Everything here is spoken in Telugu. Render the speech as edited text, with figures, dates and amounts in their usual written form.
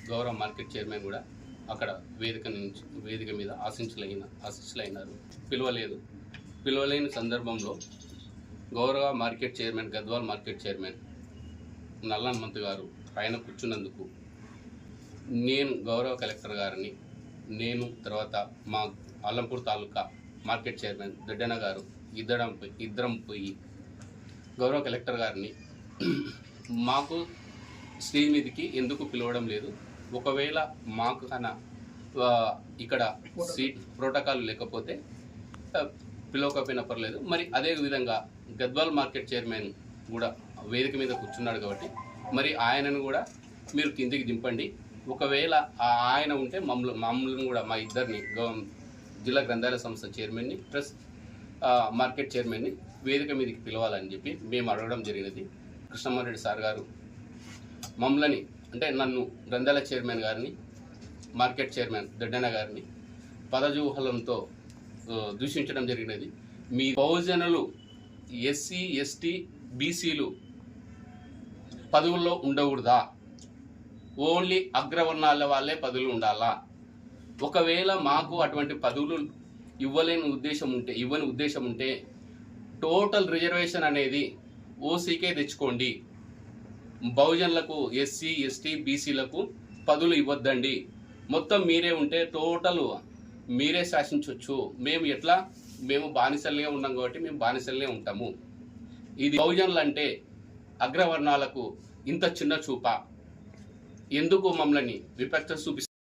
గౌరవ మార్కెట్ చైర్మన్ కూడా అక్కడ వేదిక మీద ఆశీస్సులైనారు. పిలవలేని సందర్భంలో గౌరవ market chairman, Gadwal market chairman నల్ల హనుమంతు గారు పైన కూర్చున్నందుకు నేను గౌరవ కలెక్టర్ గారిని, తర్వాత మా అల్లంపూర్ తాలూకా మార్కెట్ చైర్మన్ దొడ్డన్న గారు ఇద్దరం పోయి గౌరవ కలెక్టర్ గారిని మాకు స్టేజ్ మీదకి ఎందుకు పిలవడం లేదు, ఒకవేళ మాకు కన్నా ఇక్కడ సీట్ ప్రోటోకాల్ లేకపోతే పిలవకపోయినా పర్లేదు, మరి అదే విధంగా గద్వాల్ మార్కెట్ చైర్మన్ కూడా వేదిక మీద కూర్చున్నాడు కాబట్టి మరి ఆయనను కూడా మీరు కిందికి దింపండి. ఒకవేళ ఆయన ఉంటే మమ్మల్ని కూడా మా ఇద్దరిని జిల్లా గ్రంథాలయ సంస్థ చైర్మన్ని ప్లస్ మార్కెట్ చైర్మన్ని వేదిక మీదకి పిలవాలని చెప్పి మేము అడగడం జరిగినది. కృష్ణమారెడ్డి సార్ గారు మమ్మల్ని అంటే నన్ను గ్రంథాలయ చైర్మన్ గారిని, మార్కెట్ చైర్మన్ దొడ్డన్న గారిని పదజూహలంతో దూషించడం జరిగినది. మీ బహుజనులు ఎస్సీ, ఎస్టీ, బీసీలు పదవుల్లో ఉండకూడదా? ఓన్లీ అగ్రవర్ణాల వాళ్ళే పదవులు ఉండాలా? ఒకవేళ మాకు అటువంటి పదవులు ఇవ్వని ఉద్దేశం ఉంటే టోటల్ రిజర్వేషన్ అనేది ఓసీకే తెచ్చుకోండి. బహుజనులకు, ఎస్సీ, ఎస్టీ, బీసీలకు పదవులు ఇవ్వద్దండి. మొత్తం మీరే ఉంటే టోటల్ మీరే శాసించవచ్చు. మేము బానిసలుగా ఉన్నాం కాబట్టి మేము బానిసలుగా ఉంటాము. ఇది బహుజనులు అంటే అగ్రవర్ణాలకు ఇంత చిన్న చూప? ఎందుకు మమ్మల్ని విపక్ష చూపిస్తారు?